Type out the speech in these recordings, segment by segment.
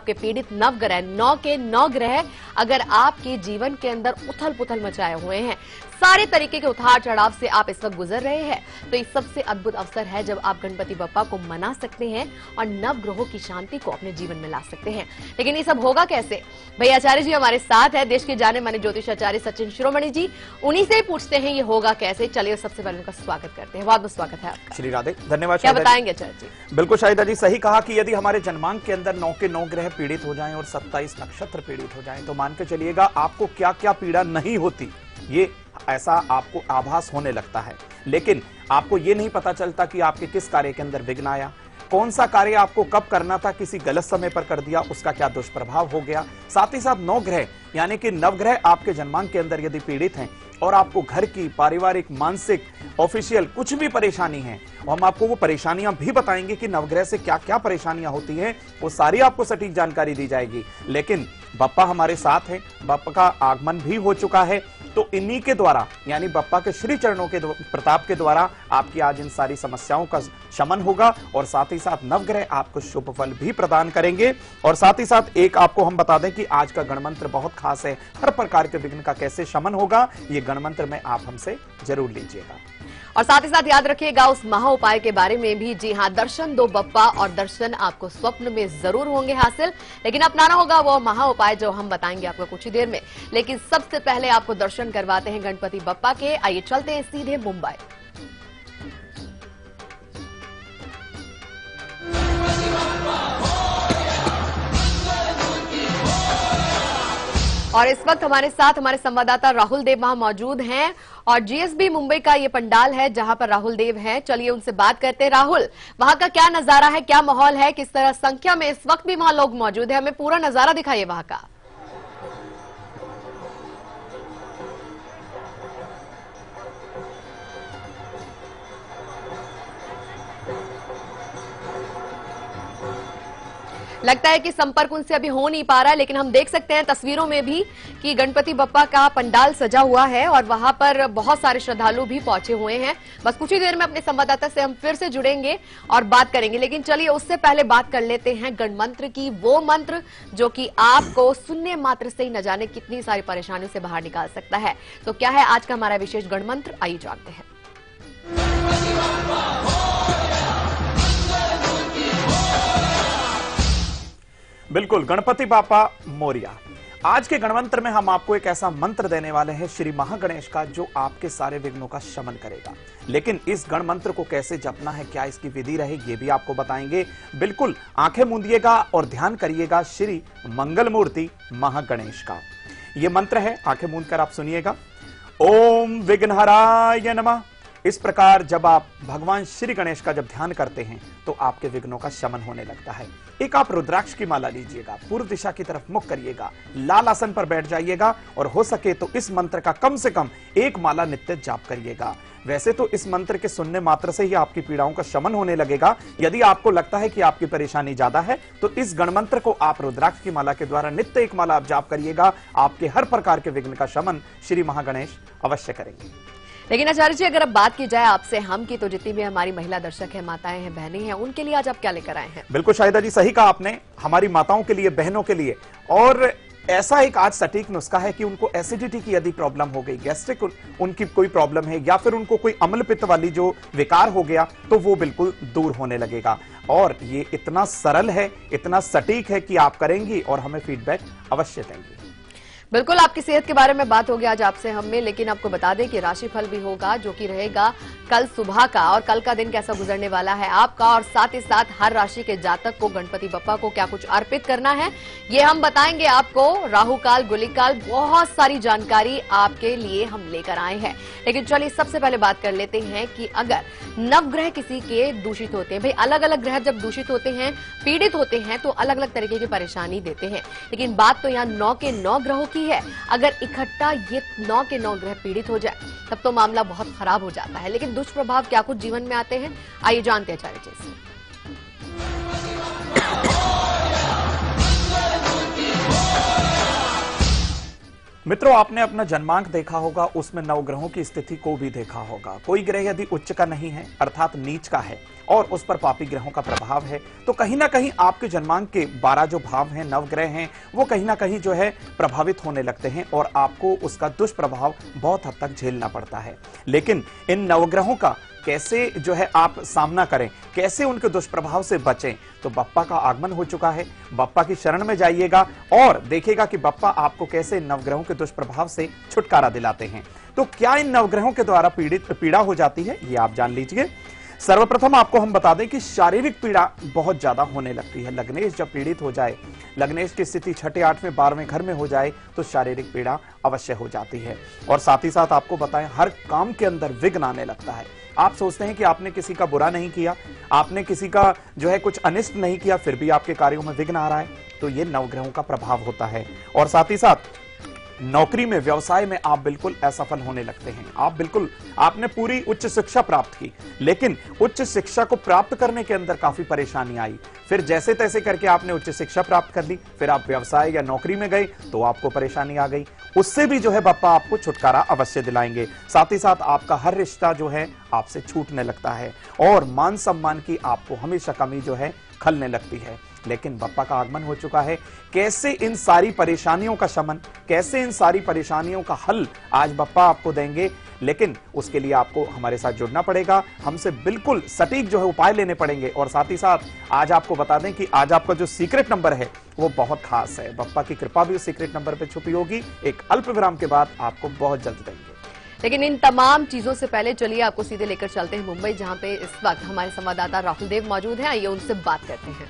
आपके पीड़ित नवग्रह 9 के 9 ग्रह अगर आपके जीवन के अंदर उथल पुथल मचाए हुए हैं, सारे तरीके के उतार चढ़ाव से आप इस वक्त गुजर रहे हैं, तो ये सबसे अद्भुत अवसर है जब आप गणपति बप्पा को मना सकते हैं और नवग्रहों की शांति को अपने जीवन में ला सकते हैं। लेकिन ये सब होगा कैसे? भैया आचार्य जी हमारे साथ है, देश के जाने माने ज्योतिष आचार्य सचिन शिरोमणि जी, उन्हीं से पूछते हैं ये होगा कैसे। चलिए सबसे पहले उनका स्वागत करते हैं। बहुत बहुत स्वागत है आपका। श्री राधे, धन्यवाद। क्या बताएंगे आचार्य जी? बिल्कुल शाहिदा जी, सही कहा कि यदि हमारे जन्मांक के अंदर 9 के 9 ग्रह पीड़ित हो जाएं और 27 नक्षत्र पीड़ित हो जाएं, तो मान के चलिएगा आपको क्या क्या पीड़ा नहीं होती, ये ऐसा आपको आभास होने लगता है। लेकिन आपको ये नहीं पता चलता कि आपके किस कार्य के अंदर विघ्न आया, कौन सा कार्य आपको कब करना था, किसी गलत समय पर कर दिया, उसका क्या दुष्प्रभाव हो गया। साथ ही साथ 9 ग्रह यानी कि नवग्रह आपके जन्मांक के अंदर यदि पीड़ित हैं और आपको घर की, पारिवारिक, मानसिक, ऑफिशियल कुछ भी परेशानी है, हम आपको वो परेशानियां भी बताएंगे कि नवग्रह से क्या क्या परेशानियां होती हैं, वो सारी आपको सटीक जानकारी दी जाएगी। लेकिन बप्पा हमारे साथ हैं, बप्पा का आगमन भी हो चुका है, तो इन्हीं के द्वारा यानी बप्पा के श्री चरणों के प्रताप के द्वारा आपकी आज इन सारी समस्याओं का शमन होगा और साथ ही साथ नवग्रह आपको शुभ फल भी प्रदान करेंगे। और साथ ही साथ एक आपको हम बता दें कि आज का गणमंत्र बहुत खास है, हर प्रकार के विघ्न का कैसे शमन होगा, ये गणमंत्र में आप हमसे जरूर लीजिएगा। और साथ ही साथ याद रखिएगा उस महा उपाय के बारे में भी। जी हां, दर्शन दो बप्पा, और दर्शन आपको स्वप्न में जरूर होंगे हासिल, लेकिन अपनाना होगा वो महा उपाय जो हम बताएंगे आपको कुछ ही देर में। लेकिन सबसे पहले आपको दर्शन करवाते हैं गणपति बप्पा के। आइए चलते हैं सीधे मुंबई। और इस वक्त हमारे साथ हमारे संवाददाता राहुल देव वहां मौजूद हैं और जीएसबी मुंबई का ये पंडाल है जहां पर राहुल देव हैं। चलिए उनसे बात करते हैं। राहुल, वहां का क्या नजारा है, क्या माहौल है, किस तरह संख्या में इस वक्त भी वहां लोग मौजूद है, हमें पूरा नजारा दिखाइए वहां का। लगता है कि संपर्क उनसे अभी हो नहीं पा रहा है, लेकिन हम देख सकते हैं तस्वीरों में भी कि गणपति बप्पा का पंडाल सजा हुआ है और वहां पर बहुत सारे श्रद्धालु भी पहुंचे हुए हैं। बस कुछ ही देर में अपने संवाददाता से हम फिर से जुड़ेंगे और बात करेंगे, लेकिन चलिए उससे पहले बात कर लेते हैं गणमंत्र की। वो मंत्र जो कि आपको सुनने मात्र से ही न जाने कितनी सारी परेशानियों से बाहर निकाल सकता है। तो क्या है आज का हमारा विशेष गणमंत्र, आइए जानते हैं। बिल्कुल, गणपति बापा मोरिया। आज के गणमंत्र में हम आपको एक ऐसा मंत्र देने वाले हैं श्री महागणेश का, जो आपके सारे विघ्नों का शमन करेगा। लेकिन इस गणमंत्र को कैसे जपना है, क्या इसकी विधि रहेगी, ये भी आपको बताएंगे। बिल्कुल आंखें मूंदिएगा और ध्यान करिएगा श्री मंगल मूर्ति महागणेश का। यह मंत्र है, आंखें मूंद कर आप सुनिएगा। ओम विघ्नहराय नमः। इस प्रकार जब आप भगवान श्री गणेश का जब ध्यान करते हैं तो आपके विघ्नों का शमन होने लगता है। एक आप रुद्राक्ष की माला लीजिएगा, पूर्व दिशा की तरफ मुख करिएगा, लाल आसन पर बैठ जाइएगा और हो सके तो इस मंत्र का कम से कम एक माला नित्य जाप करिएगा। वैसे तो इस मंत्र के सुनने मात्र से ही आपकी पीड़ाओं का शमन होने लगेगा। यदि आपको लगता है कि आपकी परेशानी ज्यादा है तो इस गणमंत्र को आप रुद्राक्ष की माला के द्वारा नित्य एक माला आप जाप करिएगा। आपके हर प्रकार के विघ्न का शमन श्री महागणेश अवश्य करेंगे। लेकिन आचार्य जी, अगर अब बात की जाए आपसे हम की, तो जितनी भी हमारी महिला दर्शक हैं, माताएं हैं, बहनें हैं, उनके लिए आज आप क्या लेकर आए हैं? बिल्कुल शाहिदा जी, सही कहा आपने, हमारी माताओं के लिए, बहनों के लिए। और ऐसा एक आज सटीक नुस्खा है कि उनको एसिडिटी की यदि प्रॉब्लम हो गई, गैस्ट्रिक उनकी कोई प्रॉब्लम है, या फिर उनको कोई अम्ल पित्त वाली जो विकार हो गया, तो वो बिल्कुल दूर होने लगेगा। और ये इतना सरल है, इतना सटीक है कि आप करेंगी और हमें फीडबैक अवश्य देंगी। बिल्कुल, आपकी सेहत के बारे में बात होगी आज आपसे हमें, लेकिन आपको बता दें कि राशिफल भी होगा जो कि रहेगा कल सुबह का, और कल का दिन कैसा गुजरने वाला है आपका, और साथ ही साथ हर राशि के जातक को गणपति बप्पा को क्या कुछ अर्पित करना है ये हम बताएंगे आपको। राहु काल, गुलिक काल, बहुत सारी जानकारी आपके लिए हम लेकर आए हैं। लेकिन चलिए सबसे पहले बात कर लेते हैं कि अगर नवग्रह किसी के दूषित होते हैं, भाई अलग अलग ग्रह जब दूषित होते हैं, पीड़ित होते हैं, तो अलग अलग तरीके की परेशानी देते हैं। लेकिन बात तो यहाँ 9 के 9 ग्रहों की है। अगर इकट्ठा ये 9 के 9 ग्रह पीड़ित हो जाए तब तो मामला बहुत खराब हो जाता है। लेकिन दुष्प्रभाव क्या कुछ जीवन में आते हैं, आइए जानते हैं आचार्य जी से। मित्रों, आपने अपना जन्मांक देखा होगा, उसमें नवग्रहों की स्थिति को भी देखा होगा। कोई ग्रह यदि उच्च का नहीं है अर्थात नीच का है और उस पर पापी ग्रहों का प्रभाव है, तो कहीं ना कहीं आपके जन्मांक के 12 जो भाव हैं, नवग्रह हैं, वो कहीं ना कहीं जो है प्रभावित होने लगते हैं और आपको उसका दुष्प्रभाव बहुत हद तक झेलना पड़ता है। लेकिन इन नवग्रहों का कैसे जो है आप सामना करें, कैसे उनके दुष्प्रभाव से बचें, तो बप्पा का आगमन हो चुका है। बप्पा की शरण में जाइएगा और देखिएगा कि बप्पा आपको कैसे नवग्रहों के दुष्प्रभाव से छुटकारा दिलाते हैं। तो क्या इन नवग्रहों के द्वारा पीड़ा हो जाती है, ये आप जान लीजिए। सर्वप्रथम आपको हम बता दें कि शारीरिक पीड़ा बहुत ज्यादा होने लगती है। लग्नेश जब पीड़ित हो जाए, लग्नेश की स्थिति 6, 8वें, 12वें घर में हो जाए तो शारीरिक पीड़ा अवश्य हो जाती है। और साथ ही साथ आपको बताएं, हर काम के अंदर विघ्न आने लगता है। आप सोचते हैं कि आपने किसी का बुरा नहीं किया, आपने किसी का जो है कुछ अनिष्ट नहीं किया, फिर भी आपके कार्यों में विघ्न आ रहा है, तो ये नवग्रहों का प्रभाव होता है। और साथ ही साथ नौकरी में, व्यवसाय में आप बिल्कुल असफल होने लगते हैं। आपने पूरी उच्च शिक्षा प्राप्त की, लेकिन उच्च शिक्षा को प्राप्त करने के अंदर काफी परेशानी आई। फिर जैसे तैसे करके आपने उच्च शिक्षा प्राप्त कर ली, फिर आप व्यवसाय या नौकरी में गए तो आपको परेशानी आ गई। उससे भी जो है बप्पा आपको छुटकारा अवश्य दिलाएंगे। साथ ही साथ आपका हर रिश्ता जो है आपसे छूटने लगता है और मान सम्मान की आपको हमेशा कमी जो है खलने लगती है। लेकिन बप्पा का आगमन हो चुका है। कैसे इन सारी परेशानियों का शमन, कैसे इन सारी परेशानियों का हल आज बप्पा आपको देंगे, लेकिन उसके लिए आपको हमारे साथ जुड़ना पड़ेगा। हमसे बिल्कुल सटीक जो है उपाय लेने पड़ेंगे। और साथ ही साथ आज आपको बता दें कि आज आपका जो सीक्रेट नंबर है वो बहुत खास है। बप्पा की कृपा भी उस सीक्रेट नंबर पे छुपी होगी। एक अल्प विराम के बाद आपको बहुत जल्द देंगे। लेकिन इन तमाम चीजों से पहले चलिए आपको सीधे लेकर चलते हैं मुंबई, जहां पे इस वक्त हमारे संवाददाता राहुल देव मौजूद हैं। आइए उनसे बात करते हैं।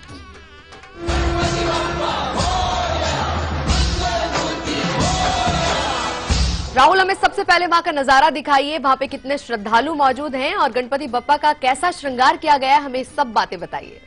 राहुल, हमें सबसे पहले वहां का नजारा दिखाइए। वहां पे कितने श्रद्धालु मौजूद हैं और गणपति बप्पा का कैसा श्रृंगार किया गया है, हमें सब बातें बताइए।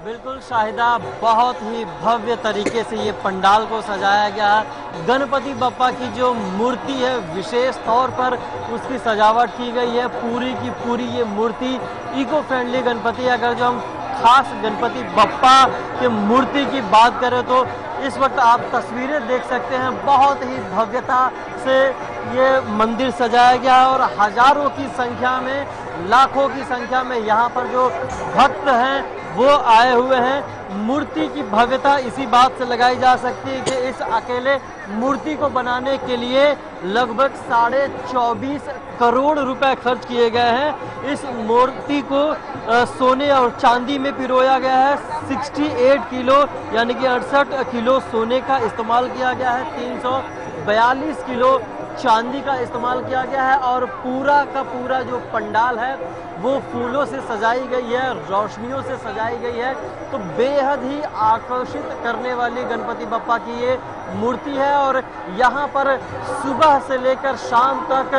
बिल्कुल शाहिदा, बहुत ही भव्य तरीके से ये पंडाल को सजाया गया है। गणपति बप्पा की जो मूर्ति है, विशेष तौर पर उसकी सजावट की गई है। पूरी की पूरी ये मूर्ति इको फ्रेंडली गणपति है। अगर जो हम खास गणपति बप्पा की मूर्ति की बात करें तो इस वक्त आप तस्वीरें देख सकते हैं, बहुत ही भव्यता से ये मंदिर सजाया गया और हजारों की संख्या में, लाखों की संख्या में यहाँ पर जो भक्त हैं वो आए हुए हैं। मूर्ति की भव्यता इसी बात से लगाई जा सकती है कि इस अकेले मूर्ति को बनाने के लिए लगभग 24.5 करोड़ रुपए खर्च किए गए हैं। इस मूर्ति को सोने और चांदी में पिरोया गया है। 68 किलो यानी कि 68 किलो सोने का इस्तेमाल किया गया है, 342 किलो चांदी का इस्तेमाल किया गया है और पूरा का पूरा जो पंडाल है वो फूलों से सजाई गई है, रोशनियों से सजाई गई है। तो बेहद ही आकर्षित करने वाली गणपति बप्पा की ये मूर्ति है और यहाँ पर सुबह से लेकर शाम तक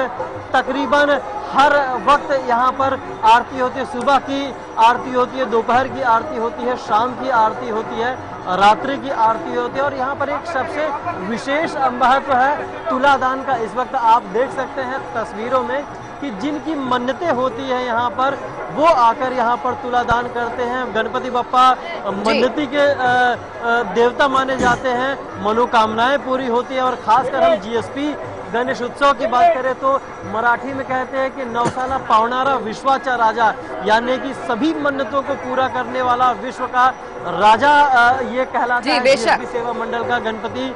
तकरीबन हर वक्त यहाँ पर आरती होती है। सुबह की आरती होती है, दोपहर की आरती होती है, शाम की आरती होती है, रात्रि की आरती होती है। और यहाँ पर एक सबसे विशेष महत्व है तुलादान का। इस वक्त आप देख सकते हैं तस्वीरों में कि जिनकी मन्नतें होती है यहाँ पर वो आकर यहाँ पर तुलादान करते हैं। गणपति बप्पा मन्नती के देवता माने जाते हैं, मनोकामनाएं पूरी होती है। और खासकर हम जीएसपी गणेश उत्सव की बात करें तो मराठी में कहते हैं कि नवसाला पावणारा विश्वाचा राजा, यानी कि सभी मन्नतों को पूरा करने वाला विश्व का राजा ये कहलाता है जीएसपी सेवा मंडल का गणपति।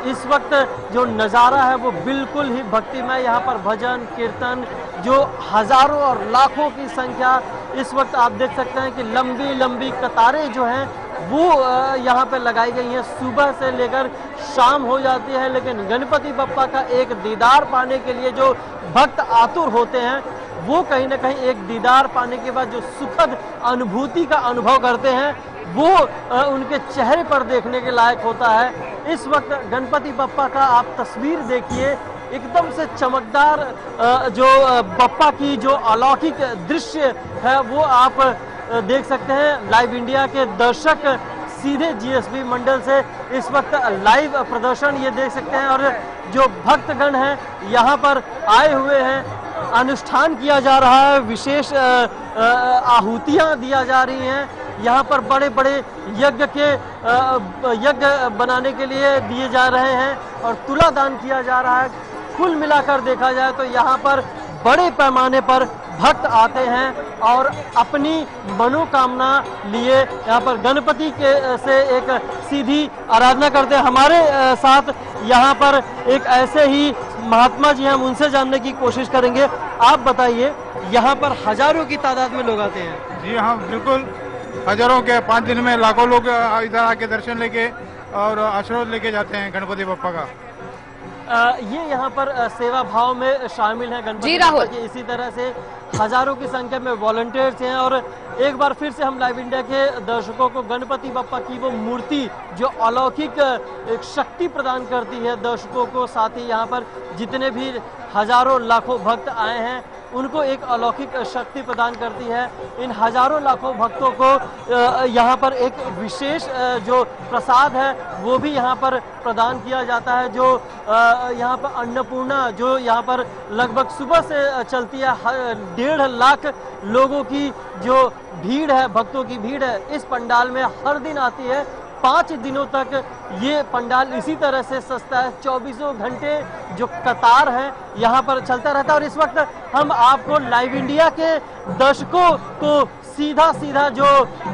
इस वक्त जो नज़ारा है वो बिल्कुल ही भक्तिमय। यहाँ पर भजन कीर्तन, जो हजारों और लाखों की संख्या इस वक्त आप देख सकते हैं कि लंबी लंबी कतारें जो हैं वो यहाँ पे लगाई गई हैं। सुबह से लेकर शाम हो जाती है, लेकिन गणपति बप्पा का एक दीदार पाने के लिए जो भक्त आतुर होते हैं वो कहीं ना कहीं एक दीदार पाने के बाद जो सुखद अनुभूति का अनुभव करते हैं वो उनके चेहरे पर देखने के लायक होता है। इस वक्त गणपति बप्पा का आप तस्वीर देखिए, एकदम से चमकदार जो बप्पा की जो अलौकिक दृश्य है वो आप देख सकते हैं। लाइव इंडिया के दर्शक सीधे जीएसपी मंडल से इस वक्त लाइव प्रदर्शन ये देख सकते हैं और जो भक्तगण हैं यहाँ पर आए हुए हैं। अनुष्ठान किया जा रहा है, विशेष आहुतियाँ दिया जा रही हैं। यहाँ पर बड़े बड़े यज्ञ बनाने के लिए दिए जा रहे हैं और तुलादान किया जा रहा है। कुल मिलाकर देखा जाए तो यहाँ पर बड़े पैमाने पर भक्त आते हैं और अपनी मनोकामना लिए यहाँ पर गणपति के से एक सीधी आराधना करते हैं। हमारे साथ यहाँ पर एक ऐसे ही महात्मा जी हैं, हम उनसे जानने की कोशिश करेंगे। आप बताइए, यहाँ पर हजारों की तादाद में लोग आते हैं? जी हाँ, बिल्कुल हजारों के 5 दिन में लाखों लोग इधर आके दर्शन लेके और आशीर्वाद लेके जाते हैं गणपति बप्पा का। ये यहाँ पर सेवा भाव में शामिल हैं गणपति बप्पा के। इसी तरह से हजारों की संख्या में वॉलंटियर्स हैं। और एक बार फिर से हम लाइव इंडिया के दर्शकों को गणपति बप्पा की वो मूर्ति जो अलौकिक एक शक्ति प्रदान करती है दर्शकों को, साथ ही यहाँ पर जितने भी हजारों लाखों भक्त आए हैं उनको एक अलौकिक शक्ति प्रदान करती है। इन हजारों लाखों भक्तों को यहाँ पर एक विशेष जो प्रसाद है वो भी यहाँ पर प्रदान किया जाता है, जो यहाँ पर अन्नपूर्णा जो यहाँ पर लगभग सुबह से चलती है। 1.5 लाख लोगों की जो भीड़ है, भक्तों की भीड़ है, इस पंडाल में हर दिन आती है। 5 दिनों तक ये पंडाल इसी तरह से सजता है। 24 घंटे जो कतार है यहाँ पर चलता रहता है। और इस वक्त हम आपको लाइव इंडिया के दर्शकों को सीधा जो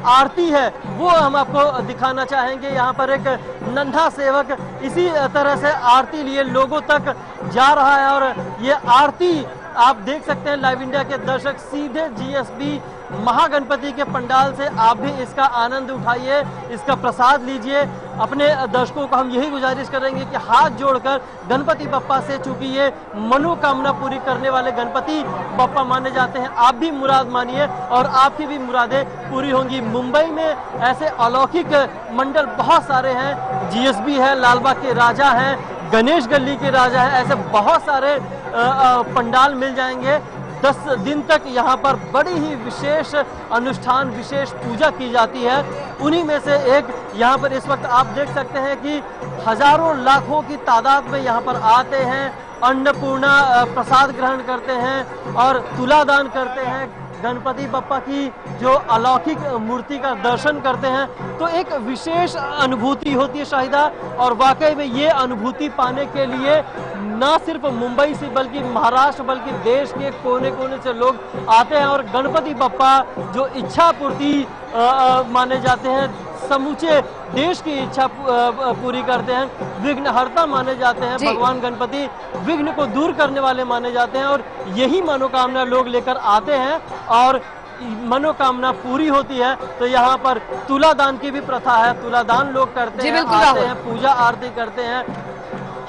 आरती है वो हम आपको दिखाना चाहेंगे। यहाँ पर एक नन्हा सेवक इसी तरह से आरती लिए लोगों तक जा रहा है और ये आरती आप देख सकते हैं लाइव इंडिया के दर्शक सीधे जीएसबी महागणपति के पंडाल से आप भी इसका आनंद उठाइए, इसका प्रसाद लीजिए। अपने दर्शकों को हम यही गुजारिश करेंगे कि हाथ जोड़कर गणपति बप्पा से, चूंकि ये मनोकामना पूरी करने वाले गणपति बप्पा माने जाते हैं, आप भी मुराद मानिए और आपकी भी मुरादें पूरी होंगी। मुंबई में ऐसे अलौकिक मंडल बहुत सारे हैं। जीएसबी है, लालबाग के राजा हैं, गणेश गली के राजा है, ऐसे बहुत सारे पंडाल मिल जाएंगे। 10 दिन तक यहाँ पर बड़ी ही विशेष अनुष्ठान, विशेष पूजा की जाती है। उन्हीं में से एक यहाँ पर इस वक्त आप देख सकते हैं कि हजारों लाखों की तादाद में यहाँ पर आते हैं, अन्नपूर्णा प्रसाद ग्रहण करते हैं और तुलादान करते हैं। गणपति बप्पा की जो अलौकिक मूर्ति का दर्शन करते हैं तो एक विशेष अनुभूति होती है शाहिदा। और वाकई में ये अनुभूति पाने के लिए न सिर्फ मुंबई से बल्कि महाराष्ट्र बल्कि देश के कोने कोने से लोग आते हैं। और गणपति बप्पा जो इच्छा पूर्ति माने जाते हैं, समूचे देश की इच्छा पूरी करते हैं, विघ्नहर्ता माने जाते हैं। भगवान गणपति विघ्न को दूर करने वाले माने जाते हैं और यही मनोकामना लोग लेकर आते हैं और मनोकामना पूरी होती है। तो यहाँ पर तुलादान की भी प्रथा है, तुलादान लोग करते हैं, आते हैं, पूजा आरती करते हैं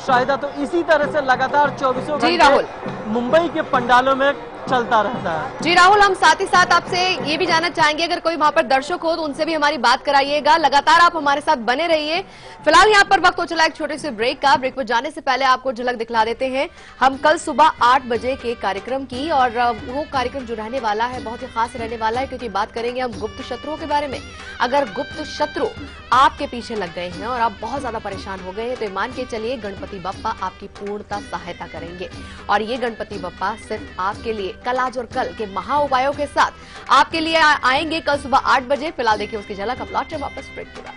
शाहिदा। तो इसी तरह से लगातार 24 घंटे मुंबई के पंडालों में चलता रहता है। जी राहुल, हम साथ ही साथ आपसे ये भी जानना चाहेंगे, अगर कोई वहां पर दर्शक हो तो उनसे भी हमारी बात कराइएगा। लगातार आप हमारे साथ बने रहिए। फिलहाल यहाँ पर वक्त हो चला एक छोटे से ब्रेक का। ब्रेक पर जाने से पहले आपको झलक दिखला देते हैं हम कल सुबह 8 बजे के कार्यक्रम की। और वो कार्यक्रम जो रहने वाला है बहुत ही खास रहने वाला है, क्योंकि बात करेंगे हम गुप्त शत्रुओं के बारे में। अगर गुप्त शत्रु आपके पीछे लग गए हैं और आप बहुत ज्यादा परेशान हो गए हैं तो मान के चलिए गणपति बप्पा आपकी पूर्णतः सहायता करेंगे। और ये गणपति बप्पा सिर्फ आपके लिए कल, आज और कल के महा उपायों के साथ आपके लिए आएंगे कल सुबह 8 बजे। फिलहाल देखिए उसकी झलक, अब लौटे वापस ब्रेक के बाद।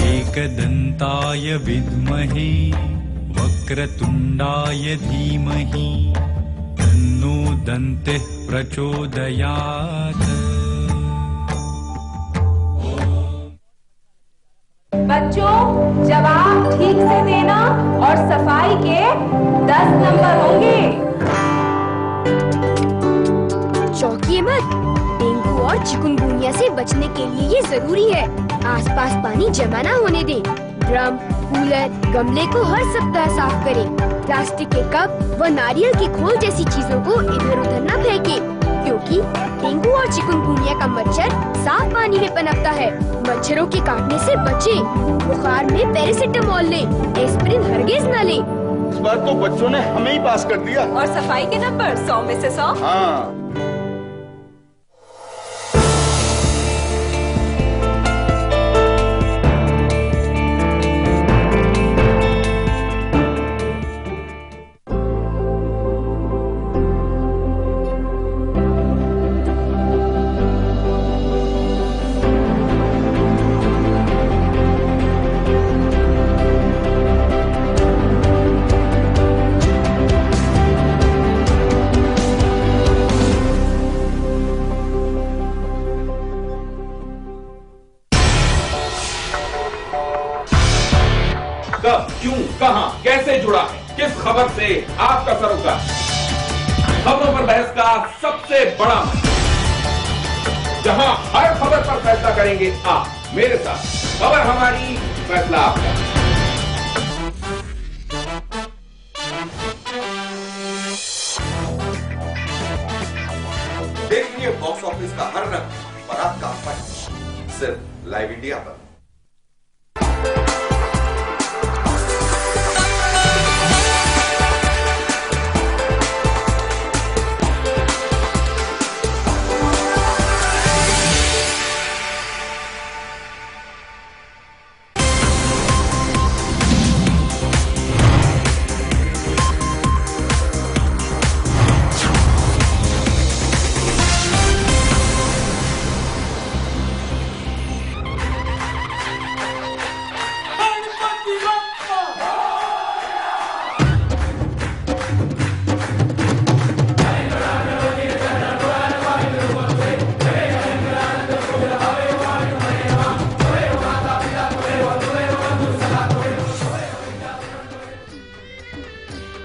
एकदन्ताय विद्महे वक्रतुण्डाय धीमहि तन्नो दन्तिः प्रचोदयात्। बच्चों, जवाब ठीक से देना और सफाई के 10 नंबर होंगे। चौंकिए मत, डेंगू और चिकुनगुनिया से बचने के लिए ये जरूरी है। आसपास पानी जमा ना होने दें। ड्रम, कूलर, गमले को हर सप्ताह साफ करें। प्लास्टिक के कप व नारियल की खोल जैसी चीजों को इधर उधर न फेंकें, क्योंकि डेंगू और चिकुनगुनिया का मच्छर साफ पानी में पनपता है। मच्छरों के काटने से बचें। बुखार में पैरासिटामोल लें, एस्पिरिन हरगिज न लें। इस बार तो बच्चों ने हमें ही पास कर दिया। और सफाई के नंबर 100 में से 100। हाँ। बहस का सबसे बड़ा मंच, जहां हर खबर पर फैसला करेंगे आप मेरे साथ। खबर हमारी, फैसला आपका। देखिए बॉक्स ऑफिस का हर रंग और आपका पंच, सिर्फ लाइव इंडिया पर।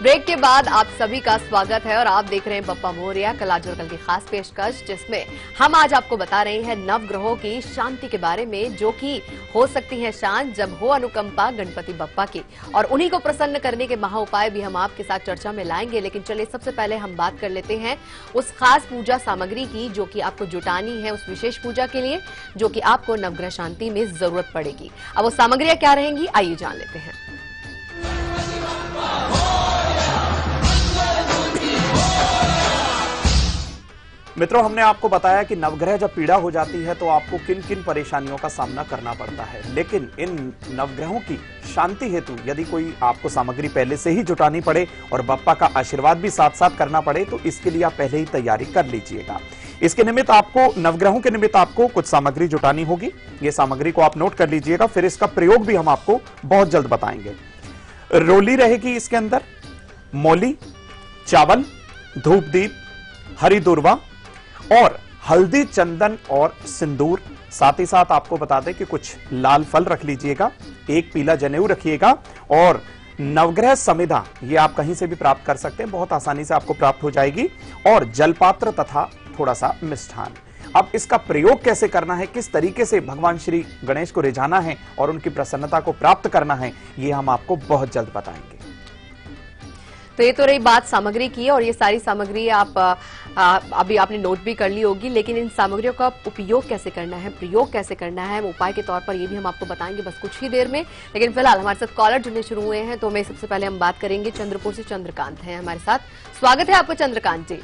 ब्रेक के बाद आप सभी का स्वागत है और आप देख रहे हैं बप्पा मोरिया कल आज और कल की खास पेशकश, जिसमें हम आज आपको बता रहे हैं नवग्रहों की शांति के बारे में, जो कि हो सकती है शांत जब हो अनुकंपा गणपति बप्पा की, और उन्हीं को प्रसन्न करने के महा उपाय भी हम आपके साथ चर्चा में लाएंगे। लेकिन चलिए सबसे पहले हम बात कर लेते हैं उस खास पूजा सामग्री की जो कि आपको जुटानी है उस विशेष पूजा के लिए, जो कि आपको नवग्रह शांति में जरूरत पड़ेगी। अब वो सामग्रियां क्या रहेंगी, आइए जान लेते हैं। मित्रों, हमने आपको बताया कि नवग्रह जब पीड़ा हो जाती है तो आपको किन किन परेशानियों का सामना करना पड़ता है, लेकिन इन नवग्रहों की शांति हेतु यदि कोई आपको सामग्री पहले से ही जुटानी पड़े और बप्पा का आशीर्वाद भी साथ साथ करना पड़े तो इसके लिए आप पहले ही तैयारी कर लीजिएगा। इसके निमित्त आपको, नवग्रहों के निमित्त आपको कुछ सामग्री जुटानी होगी। ये सामग्री को आप नोट कर लीजिएगा, फिर इसका प्रयोग भी हम आपको बहुत जल्द बताएंगे। रोली रहेगी इसके अंदर, मौली, चावल, धूप दीप, हरी दुर्वा और हल्दी, चंदन और सिंदूर। साथ ही साथ आपको बता दें कि कुछ लाल फल रख लीजिएगा, एक पीला जनेऊ रखिएगा और नवग्रह समिधा, ये आप कहीं से भी प्राप्त कर सकते हैं, बहुत आसानी से आपको प्राप्त हो जाएगी, और जलपात्र तथा थोड़ा सा मिष्ठान। अब इसका प्रयोग कैसे करना है, किस तरीके से भगवान श्री गणेश को रिझाना है और उनकी प्रसन्नता को प्राप्त करना है, ये हम आपको बहुत जल्द बताएंगे। तो ये तो रही बात सामग्री की, और ये सारी सामग्री आप अभी आपने नोट भी कर ली होगी, लेकिन इन सामग्रियों का उपयोग कैसे करना है, प्रयोग कैसे करना है, उपाय के तौर पर ये भी हम आपको बताएंगे बस कुछ ही देर में। लेकिन फिलहाल हमारे साथ कॉलर जुड़ने शुरू हुए हैं, तो हमें सबसे पहले हम बात करेंगे चंद्रपुर से। चंद्रकांत हैं हमारे साथ, स्वागत है आपको चंद्रकांत जी।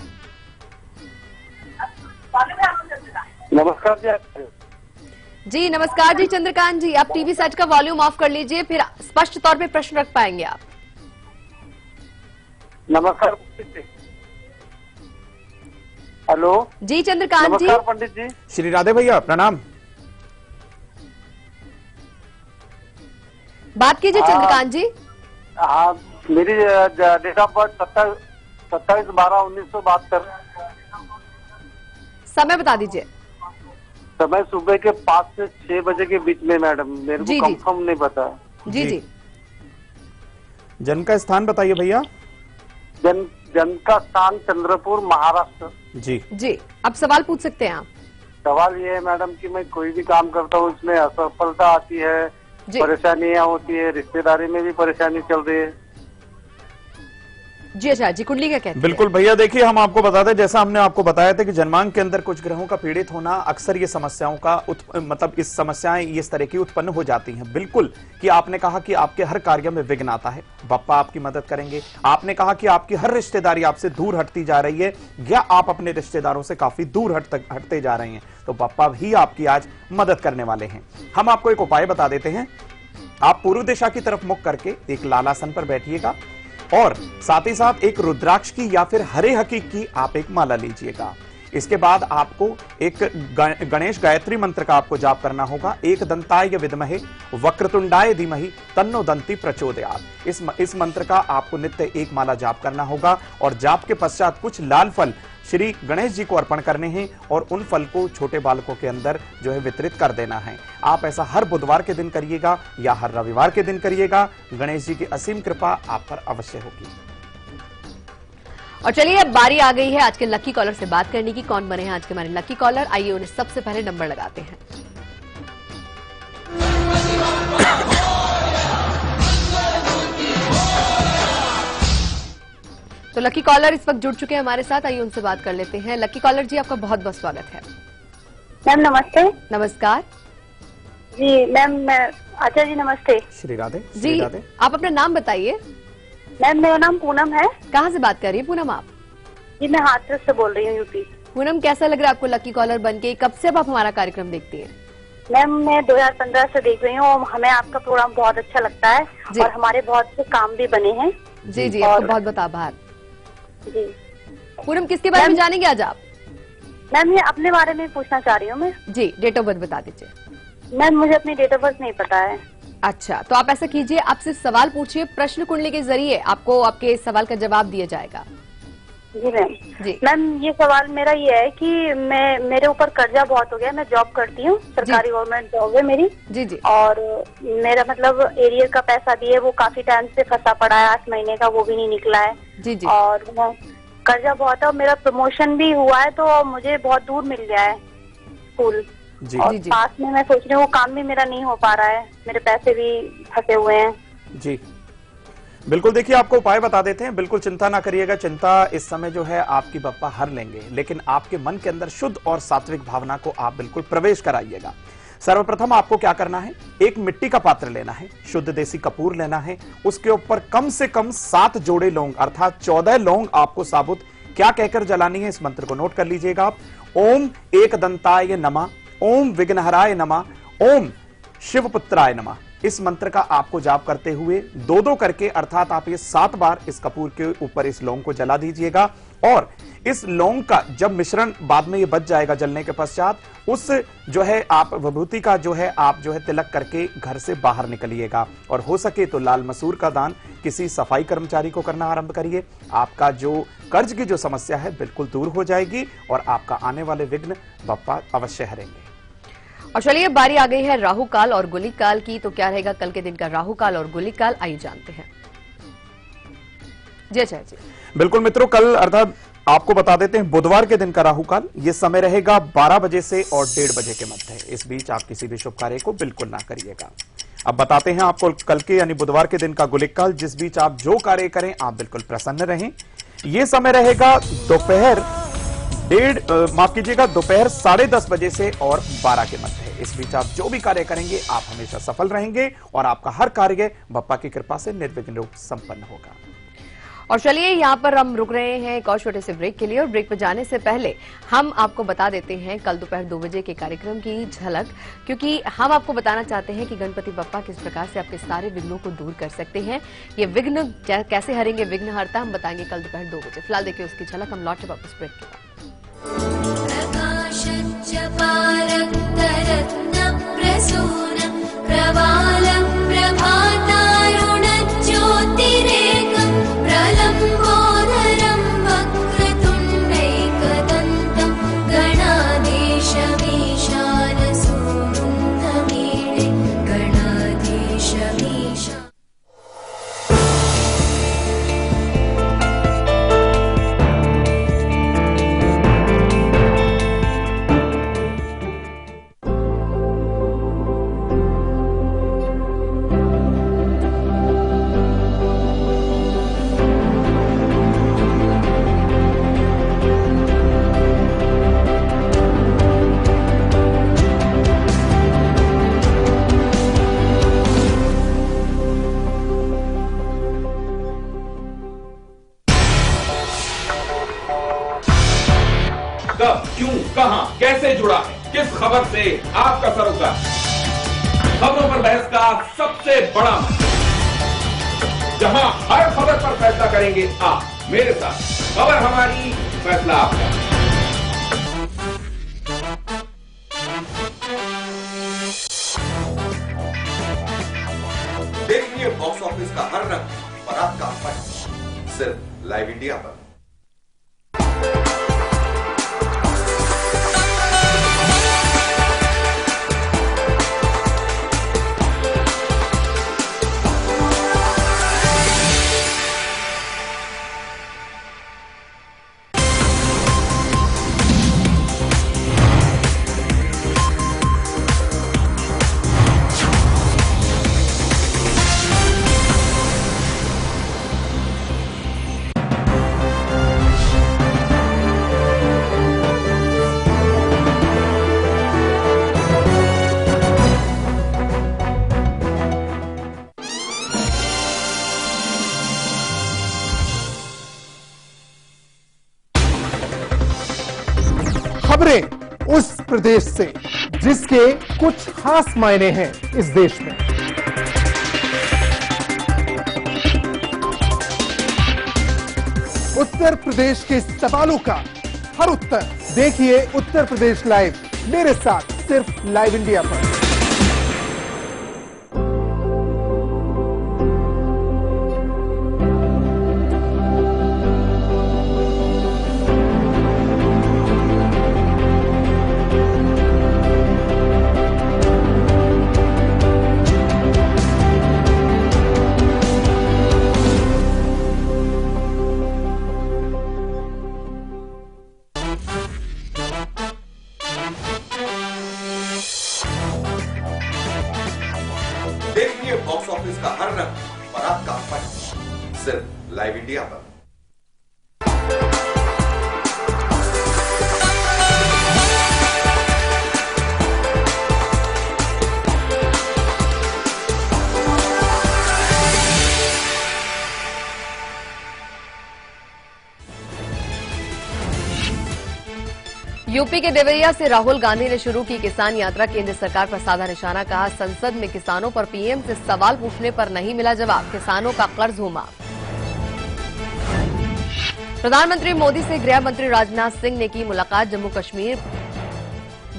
नमस्कार जी। नमस्कार जी चंद्रकांत जी, आप टीवी सेट का वॉल्यूम ऑफ कर लीजिए, फिर स्पष्ट तौर पे प्रश्न रख पाएंगे आप। नमस्कार। हेलो जी चंद्रकांत जी। नमस्कार पंडित जी। श्री राधे भैया, प्रणाम। बात कीजिए चंद्रकांत जी। हाँ, मेरी डेट ऑफ बर्थ 27/12/1972। समय बता दीजिए। समय सुबह के 5 से 6 बजे के बीच में मैडम, मेरे को कंफर्म नहीं पता। जी जी। जन्म का स्थान बताइए भैया। जन्म का स्थान चंद्रपुर, महाराष्ट्र। जी जी, अब सवाल पूछ सकते हैं आप। सवाल ये है मैडम कि मैं कोई भी काम करता हूँ उसमें असफलता आती है, परेशानियाँ होती है, रिश्तेदारी में भी परेशानी चल रही है। जी अच्छा जी, कुंडली क्या कहते हैं? बिल्कुल भैया, देखिए हम आपको बताते हैं, जैसा हमने आपको बताया था कि जन्मांक के अंदर कुछ ग्रहों का पीड़ित होना अक्सर ये समस्याओं का मतलब इस समस्याएं इस तरह की उत्पन्न हो जाती हैं। बिल्कुल कि आपने कहा कि आपके हर कार्य में विघ्न आता है, बप्पा आपकी मदद करेंगे। आपने कहा कि आपकी हर रिश्तेदारी आपसे दूर हटती जा रही है या आप अपने रिश्तेदारों से काफी दूर हटते जा रहे हैं, तो बप्पा भी आपकी आज मदद करने वाले हैं। हम आपको एक उपाय बता देते हैं। आप पूर्व दिशा की तरफ मुख करके एक लाल आसन पर बैठिएगा और साथ ही साथ एक रुद्राक्ष की या फिर हरे हकीक की आप एक माला लीजिएगा। इसके बाद आपको एक गणेश गायत्री मंत्र का आपको जाप करना होगा। एक दंताय विद्महे वक्रतुंडाय धीमहि तन्नो दंती प्रचोदयात्। इस मंत्र का आपको नित्य एक माला जाप करना होगा और जाप के पश्चात कुछ लाल फल श्री गणेश जी को अर्पण करने हैं और उन फल को छोटे बालकों के अंदर जो है वितरित कर देना है। आप ऐसा हर बुधवार के दिन करिएगा या हर रविवार के दिन करिएगा। गणेश जी की असीम कृपा आप पर अवश्य होगी। और चलिए अब बारी आ गई है आज के लकी कॉलर से बात करने की। कौन बने हैं आज के हमारे लकी कॉलर, आइए उन्हें सबसे पहले नंबर लगाते हैं। तो लकी कॉलर इस वक्त जुड़ चुके हैं हमारे साथ, आइए उनसे बात कर लेते हैं। लकी कॉलर जी, आपका बहुत बहुत स्वागत है। मैम नमस्ते। नमस्कार जी मैम, अच्छा जी नमस्ते। श्री राधे। जी राधे। आप अपना नाम बताइए। मैम मेरा नाम पूनम है। कहाँ से बात कर रही है पूनम आप? जी मैं हाथरस से बोल रही हूँ, यूपी। पूनम, कैसा लग रहा है आपको लकी कॉलर बनके? कब से अब आप हमारा कार्यक्रम देखती हैं? मैम मैं 2015 से देख रही हूँ और हमें आपका प्रोग्राम बहुत अच्छा लगता है और हमारे बहुत से काम भी बने हैं। जी जी, आपको बहुत बहुत आभार। जी पूनम, किसके बारे में जानेंगे आज आप? मैम ये अपने बारे में पूछना चाह रही हूँ मैं। जी, डेट ऑफ बर्थ बता दीजिए। मैम मुझे अपनी डेट ऑफ बर्थ नहीं पता है। अच्छा, तो आप ऐसा कीजिए, आप सिर्फ सवाल पूछिए, प्रश्न कुंडली के जरिए आपको आपके सवाल का जवाब दिया जाएगा। जी मैम। जी मैम, ये सवाल मेरा ये है कि मेरे ऊपर कर्जा बहुत हो गया। मैं जॉब करती हूँ, सरकारी गवर्नमेंट जॉब है मेरी। जी जी। और मेरा मतलब एरियर का पैसा भी है, वो काफी टाइम से फंसा पड़ा है, 8 महीने का, वो भी नहीं निकला है। जी जी। और कर्जा बहुत है और मेरा प्रमोशन भी हुआ है तो मुझे बहुत दूर मिल गया है स्कूल। जी और जी। पास में मैं सोच रही हूँ वो काम भी मेरा नहीं हो पा रहा है, मेरे पैसे भी फंसे हुए हैं। जी बिल्कुल, देखिए आपको उपाय बता देते हैं, बिल्कुल चिंता ना करिएगा। चिंता इस समय जो है आपकी बप्पा हर लेंगे, लेकिन आपके मन के अंदर शुद्ध और सात्विक भावना को आप बिल्कुल प्रवेश कराइएगा। सर्वप्रथम आपको क्या करना है, एक मिट्टी का पात्र लेना है, शुद्ध देसी कपूर लेना है, उसके ऊपर कम से कम 7 जोड़े लौंग अर्थात 14 लौंग आपको साबुत क्या कहकर जलानी है, इस मंत्र को नोट कर लीजिएगा आप। ओम एकदंताय नमः, ओम विघ्नहराय नमः, ओम शिवपुत्राय नमः। इस मंत्र का आपको जाप करते हुए 2-2 करके अर्थात आप ये 7 बार इस कपूर के ऊपर इस लौंग को जला दीजिएगा। और इस लौंग का जब मिश्रण बाद में ये बच जाएगा जलने के पश्चात, उस जो है आप विभूति का जो है आप जो है तिलक करके घर से बाहर निकलिएगा। और हो सके तो लाल मसूर का दान किसी सफाई कर्मचारी को करना आरंभ करिए। आपका जो कर्ज की जो समस्या है बिल्कुल दूर हो जाएगी और आपका आने वाले विघ्न बप्पा अवश्य हरेंगे। और चलिए बारी आ गई है राहु काल और गुली काल की। तो क्या रहेगा कल के दिन का राहु काल और गुली काल, आइए जानते हैं। जय जय जी। बिल्कुल मित्रों, कल अर्थात आपको बता देते हैं बुधवार के दिन का राहु काल, ये समय रहेगा 12 बजे से और 1:30 बजे के मध्य। इस बीच आप किसी भी शुभ कार्य को बिल्कुल ना करिएगा। अब बताते हैं आपको कल के यानी बुधवार के दिन का गुलिक काल, जिस बीच आप जो कार्य करें आप बिल्कुल प्रसन्न रहें। ये समय रहेगा दोपहर 10:30 बजे से और 12 के मध्य। इस बीच आप जो भी कार्य करेंगे आप हमेशा सफल रहेंगे और आपका हर कार्य बप्पा की कृपा से निर्विघ्न रूप संपन्न होगा। और चलिए यहाँ पर हम रुक रहे हैं एक और छोटे से ब्रेक के लिए, और ब्रेक पर जाने से पहले हम आपको बता देते हैं कल दोपहर 2 बजे के कार्यक्रम की झलक, क्योंकि हम आपको बताना चाहते हैं कि गणपति बप्पा किस प्रकार से आपके सारे विघ्नों को दूर कर सकते हैं। ये विघ्न कैसे हरेंगे विघ्नहर्ता, हम बताएंगे कल दोपहर 2 बजे। फिलहाल देखिए उसकी झलक, हम लौटे वापस ब्रेक के बाद। कब, क्यों, कहां, कैसे जुड़ा है, किस खबर से आपका सरोकार। खबरों पर बहस का सबसे बड़ा मंच, जहां हर खबर पर फैसला करेंगे आप मेरे साथ। खबर हमारी, फैसला आपका। देखिए बॉक्स ऑफिस का हर रंग, बारात का पंच, सिर्फ लाइव इंडिया पर। खबरें उस प्रदेश से जिसके कुछ खास मायने हैं इस देश में। उत्तर प्रदेश के सवालों का हर उत्तर देखिए उत्तर प्रदेश लाइव मेरे साथ सिर्फ लाइव इंडिया पर। देखिए बॉक्स ऑफिस का हर रंग और आपका फन सिर्फ लाइव इंडिया पर। यूपी के देवरिया से राहुल गांधी ने शुरू की किसान यात्रा। केंद्र सरकार पर साधा निशाना, कहा संसद में किसानों पर पीएम से सवाल पूछने पर नहीं मिला जवाब, किसानों का कर्ज हुआ माफ। प्रधानमंत्री मोदी से गृह मंत्री राजनाथ सिंह ने की मुलाकात, जम्मू कश्मीर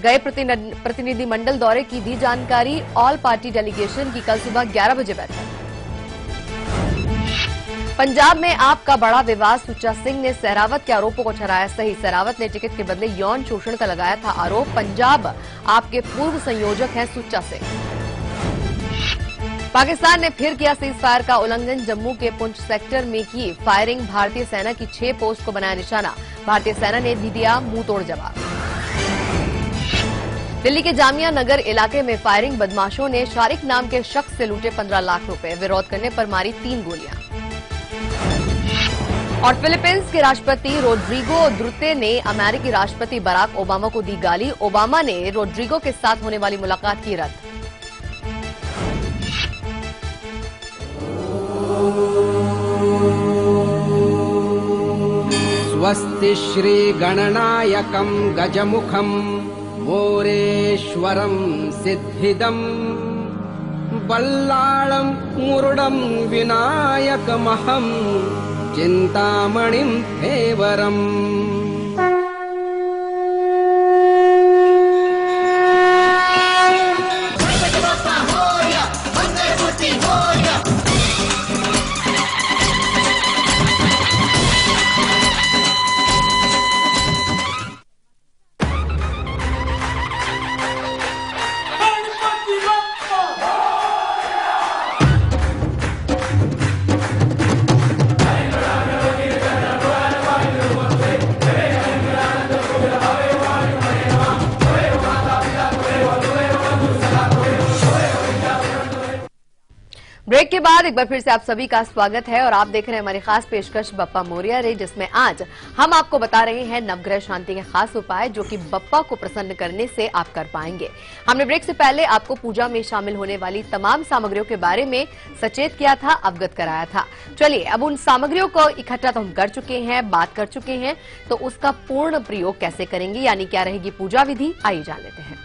गए प्रतिनिधिमंडल दौरे की दी जानकारी। ऑल पार्टी डेलीगेशन की कल सुबह 11 बजे बैठक। पंजाब में आपका बड़ा विवाद, सुच्चा सिंह ने सहरावत के आरोपों को ठहराया सही। सहरावत ने टिकट के बदले यौन शोषण का लगाया था आरोप। पंजाब आपके पूर्व संयोजक हैं सुच्चा सिंह। पाकिस्तान ने फिर किया सीज फायर का उल्लंघन, जम्मू के पुंछ सेक्टर में की फायरिंग। भारतीय सेना की 6 पोस्ट को बनाया निशाना, भारतीय सेना ने भी दिया मुंहतोड़ जवाब। दिल्ली के जामिया नगर इलाके में फायरिंग, बदमाशों ने शारिक नाम के शख्स से लूटे 15 लाख रुपए, विरोध करने पर मारी 3 गोलियां। और फिलीपींस के राष्ट्रपति रोड्रिगो दुर्ते ने अमेरिकी राष्ट्रपति बराक ओबामा को दी गाली। ओबामा ने रोड्रिगो के साथ होने वाली मुलाकात की रद्द। स्वस्ति श्री गणनायकं गजमुखं वोरेश्वरं सिद्धिदं बल्लाळं मुरुडं विनायकमहं चिंतामणिं हेवरम्। ब्रेक के बाद एक बार फिर से आप सभी का स्वागत है और आप देख रहे हैं हमारी खास पेशकश बप्पा मोरिया रे, जिसमें आज हम आपको बता रहे हैं नवग्रह शांति के खास उपाय जो कि बप्पा को प्रसन्न करने से आप कर पाएंगे। हमने ब्रेक से पहले आपको पूजा में शामिल होने वाली तमाम सामग्रियों के बारे में सचेत किया था, अवगत कराया था। चलिए अब उन सामग्रियों को इकट्ठा तो हम कर चुके हैं, बात कर चुके हैं, तो उसका पूर्ण प्रयोग कैसे करेंगे, यानी क्या रहेगी पूजा विधि, आइए जान लेते हैं।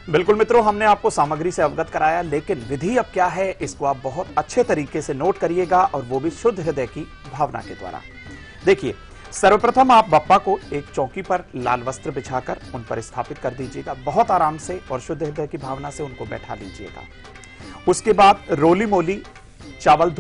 बिल्कुल मित्रों, हमने आपको सामग्री से अवगत कराया, लेकिन विधि अब क्या है इसको आप बहुत अच्छे तरीके से नोट करिएगा और वो भी शुद्ध हृदय की भावना के द्वारा। देखिए, सर्वप्रथम आप बप्पा को एक चौकी पर लाल वस्त्र बिछाकर उन पर स्थापित कर दीजिएगा, बहुत आराम से और शुद्ध हृदय की भावना से उनको बैठा लीजिएगा। उसके बाद रोली मोली चावल